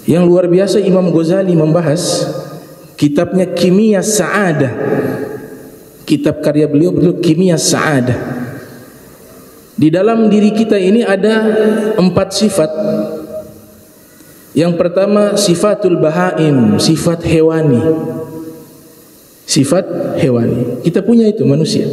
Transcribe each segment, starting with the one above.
Yang luar biasa Imam Ghazali membahas kitabnya Kimia Sa'adah. Kitab karya beliau Kimia Sa'adah. Di dalam diri kita ini ada 4 sifat. Yang pertama sifatul bahaim, sifat hewani. Sifat hewani. Kita punya itu manusia.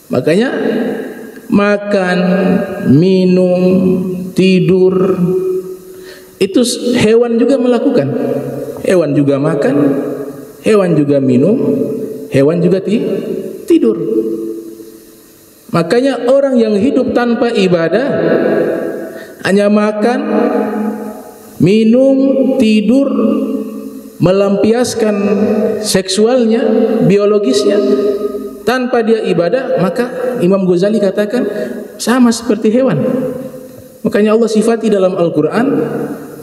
Makanya makan, minum, tidur itu hewan juga melakukan. Hewan juga makan, hewan juga minum, hewan juga tidur. Makanya orang yang hidup tanpa ibadah, hanya makan, minum, tidur, melampiaskan seksualnya, biologisnya, tanpa dia ibadah, maka Imam Ghazali katakan sama seperti hewan. Makanya Allah sifati dalam Al-Quran,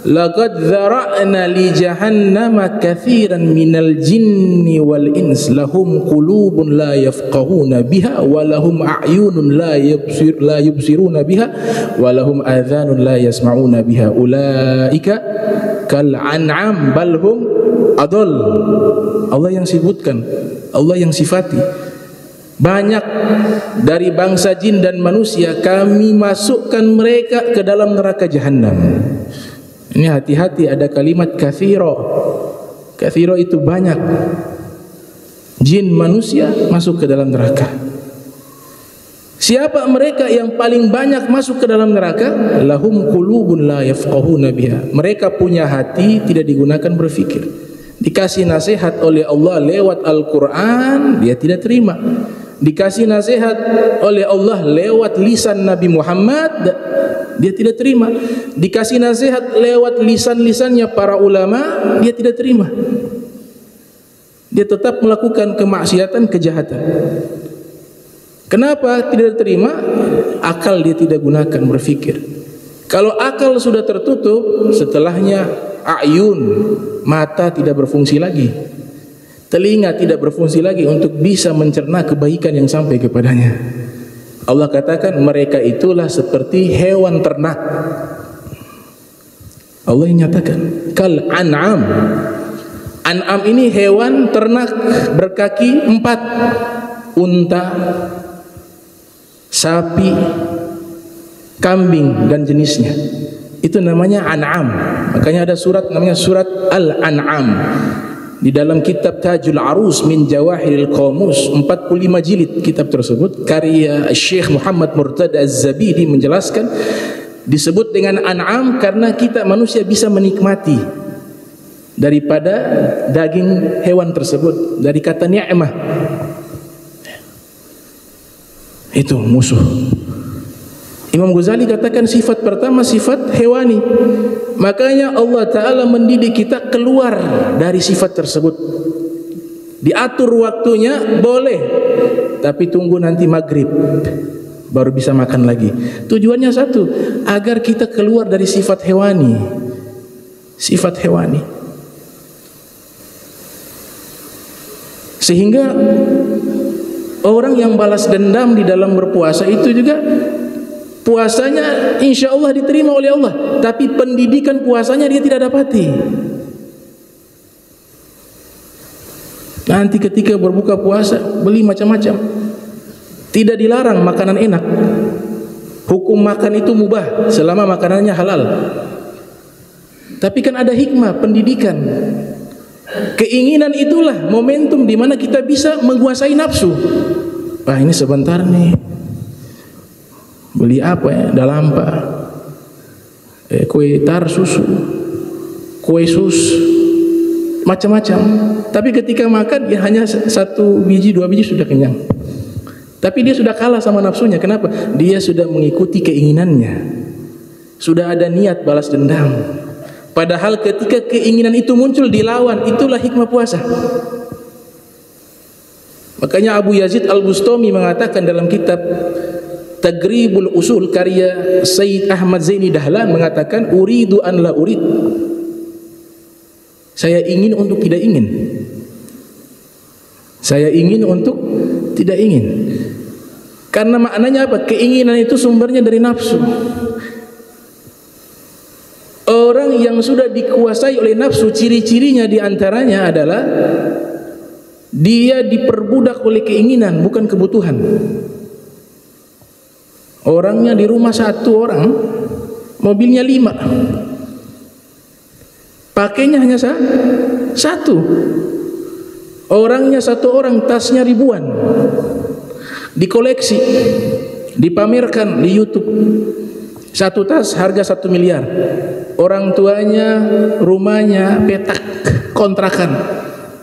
laqad dzara'na li jahannama katsiran minal jinni wal ins lahum qulubun la yafqahuna biha wa lahum a'yunun la yubsiruna biha wa lahum adhanun la yasma'una biha ulaika kal an'am bal hum adall. Allah yang sebutkan, Allah yang sifati. Banyak dari bangsa jin dan manusia kami masukkan mereka ke dalam neraka jahanam. Ini hati-hati, ada kalimat kathiro. Kathiro itu banyak. Jin manusia masuk ke dalam neraka. Siapa mereka yang paling banyak masuk ke dalam neraka? Lahum qulubun la yafqahuna biha. Mereka punya hati tidak digunakan berfikir. Dikasih nasihat oleh Allah lewat Al-Quran, dia tidak terima. Dikasih nasihat oleh Allah lewat lisan Nabi Muhammad, dia tidak terima. Dikasih nasihat lewat lisan-lisannya para ulama, dia tidak terima. Dia tetap melakukan kemaksiatan, kejahatan. Kenapa tidak terima? Akal dia tidak gunakan berfikir. Kalau akal sudah tertutup, setelahnya ayun, mata tidak berfungsi lagi, telinga tidak berfungsi lagi untuk bisa mencerna kebaikan yang sampai kepadanya. Allah katakan mereka itulah seperti hewan ternak. Allah yang nyatakan kal an'am. An'am ini hewan ternak berkaki 4, unta, sapi, kambing dan jenisnya. Itu namanya an'am. Makanya ada surat namanya surat Al-An'am. Di dalam kitab Tajul Arus min Jawahiril Qamus, 45 jilid kitab tersebut, karya Syekh Muhammad Murtada Az-Zabidi menjelaskan disebut dengan an'am karena kita manusia bisa menikmati daripada daging hewan tersebut, dari kata ni'mah. Itu musuh. Imam Ghazali katakan sifat pertama sifat hewani. Makanya Allah Ta'ala mendidik kita keluar dari sifat tersebut. Diatur waktunya boleh, tapi tunggu nanti maghrib baru bisa makan lagi. Tujuannya satu, agar kita keluar dari sifat hewani. Sifat hewani. Sehingga orang yang balas dendam di dalam berpuasa itu juga puasanya insya Allah diterima oleh Allah, tapi pendidikan puasanya dia tidak dapati. Nanti ketika berbuka puasa beli macam-macam. Tidak dilarang makanan enak. Hukum makan itu mubah selama makanannya halal. Tapi kan ada hikmah pendidikan. Keinginan itulah momentum di mana kita bisa menguasai nafsu. Wah, ini sebentar nih. Beli apa ya? Dalampa, kue tar susu, kue sus, macam-macam. Tapi ketika makan ya hanya 1 biji 2 biji sudah kenyang. Tapi dia sudah kalah sama nafsunya. Kenapa? Dia sudah mengikuti keinginannya. Sudah ada niat balas dendam. Padahal ketika keinginan itu muncul dilawan, itulah hikmah puasa. Makanya Abu Yazid Al-Bustami mengatakan dalam kitab Tagribul Usul karya Sayyid Ahmad Zaini Dahlan mengatakan uridu an la urid. Saya ingin untuk tidak ingin. Saya ingin untuk tidak ingin. Karena maknanya apa? Keinginan itu sumbernya dari nafsu. Orang orang yang sudah dikuasai oleh nafsu, ciri-cirinya diantaranya adalah dia diperbudak oleh keinginan, bukan kebutuhan. Orangnya di rumah 1 orang, mobilnya 5, pakainya hanya 1. Orangnya 1 orang, tasnya ribuan, dikoleksi, dipamerkan di YouTube. 1 tas harga 1 miliar. Orang tuanya rumahnya petak, kontrakan,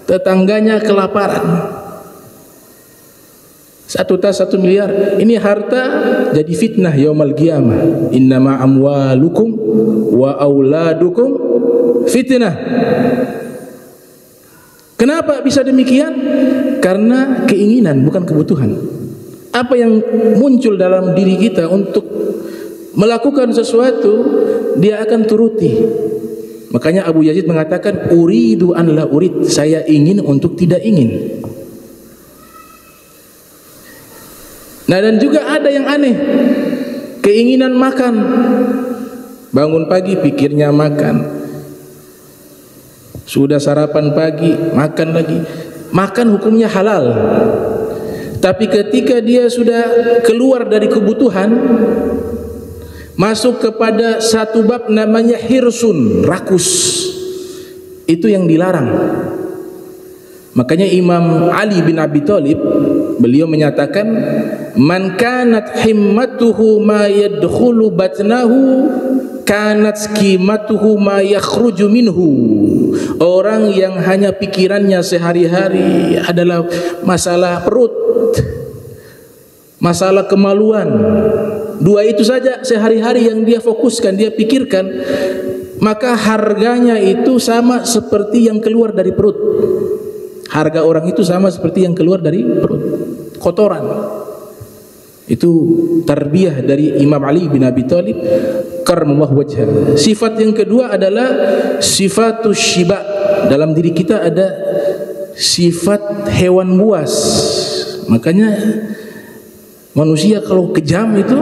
tetangganya kelaparan. 1 tas 1 miliar. Ini harta jadi fitnah yaumal qiyamah. Innama amwalukum wa auladukum fitnah. Kenapa bisa demikian? Karena keinginan, bukan kebutuhan. Apa yang muncul dalam diri kita untuk melakukan sesuatu, dia akan turuti. Makanya Abu Yazid mengatakan, uridu an la urid, saya ingin untuk tidak ingin. Nah, dan juga ada yang aneh, keinginan makan. Bangun pagi pikirnya makan, sudah sarapan pagi makan lagi. Makan hukumnya halal, tapi ketika dia sudah keluar dari kebutuhan, masuk kepada satu bab namanya hirsun, rakus, itu yang dilarang. Makanya Imam Ali bin Abi Thalib, beliau menyatakan, man kanat himmatuhu ma yadkhulu batnahu kanat skimatuhu ma yakhruju minhu. Orang yang hanya pikirannya sehari-hari adalah masalah perut, masalah kemaluan, 2 itu saja sehari-hari yang dia fokuskan, dia pikirkan, maka harganya itu sama seperti yang keluar dari perut. Harga orang itu sama seperti yang keluar dari perut, kotoran. Itu tarbiyah dari Imam Ali bin Abi Thalib karramallahu wajhah. Sifat yang kedua adalah sifatus syiba. Dalam diri kita ada sifat hewan buas. Makanya manusia kalau kejam itu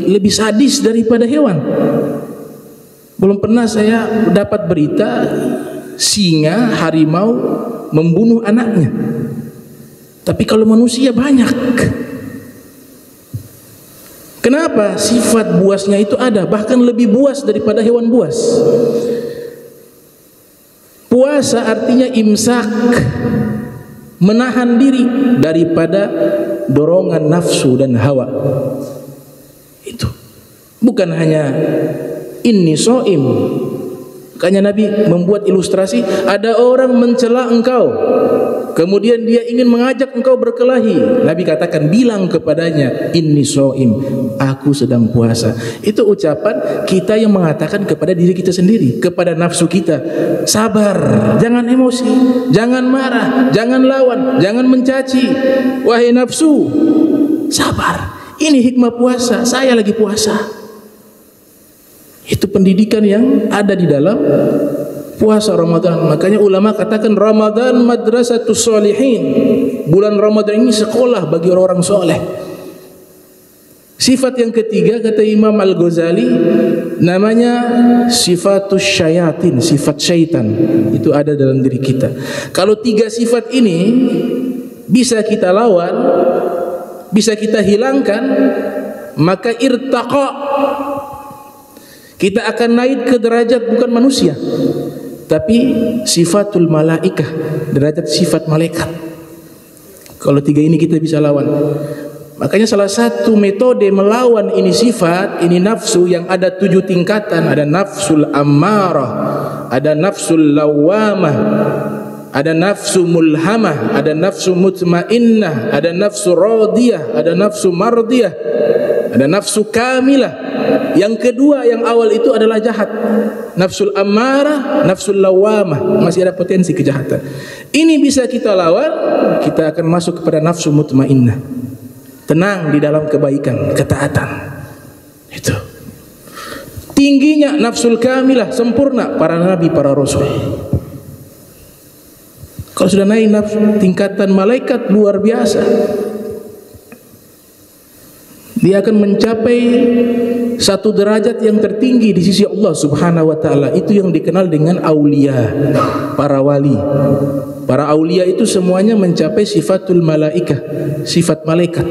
lebih sadis daripada hewan. Belum pernah saya dapat berita singa, harimau membunuh anaknya. Tapi kalau manusia banyak. Kenapa? Sifat buasnya itu ada, bahkan lebih buas daripada hewan buas. Puasa artinya imsak, menahan diri daripada dorongan nafsu dan hawa. Itu bukan hanya inni shaim. Makanya Nabi membuat ilustrasi, ada orang mencela engkau, kemudian dia ingin mengajak engkau berkelahi. Nabi katakan, bilang kepadanya, inni shaim, aku sedang puasa. Itu ucapan kita yang mengatakan kepada diri kita sendiri, kepada nafsu kita, sabar, jangan emosi, jangan marah, jangan lawan, jangan mencaci. Wahai nafsu, sabar, ini hikmah puasa, saya lagi puasa. Itu pendidikan yang ada di dalam puasa Ramadan. Makanya ulama katakan Ramadan madrasatus sholihin. Bulan Ramadan ini sekolah bagi orang-orang soleh. Sifat yang ketiga kata Imam Al-Ghazali namanya sifatus syayatin, sifat syaitan. Itu ada dalam diri kita. Kalau 3 sifat ini bisa kita lawan, bisa kita hilangkan, maka irtaqa, kita akan naik ke derajat bukan manusia, tapi sifatul malaikah, derajat sifat malaikat. Kalau 3 ini kita bisa lawan. Makanya salah satu metode melawan ini sifat, ini nafsu yang ada 7 tingkatan. Ada nafsul ammarah, ada nafsul lawamah, ada nafsu mulhamah, ada nafsu mutmainnah, ada nafsu radiyah, ada nafsu mardiyah, ada nafsu kamilah. Yang kedua, yang awal itu adalah jahat, nafsul ammarah, nafsul lawamah, masih ada potensi kejahatan. Ini bisa kita lawan, kita akan masuk kepada nafsu mutmainnah, tenang di dalam kebaikan, ketaatan. Itu tingginya nafsul kamilah, sempurna, para nabi, para rasul. Kalau sudah naik nafsu tingkatan malaikat luar biasa. dia akan mencapai satu derajat yang tertinggi di sisi Allah Subhanahu wa taala. Itu yang dikenal dengan aulia, para wali. Para aulia itu semuanya mencapai sifatul malaikah, sifat malaikat.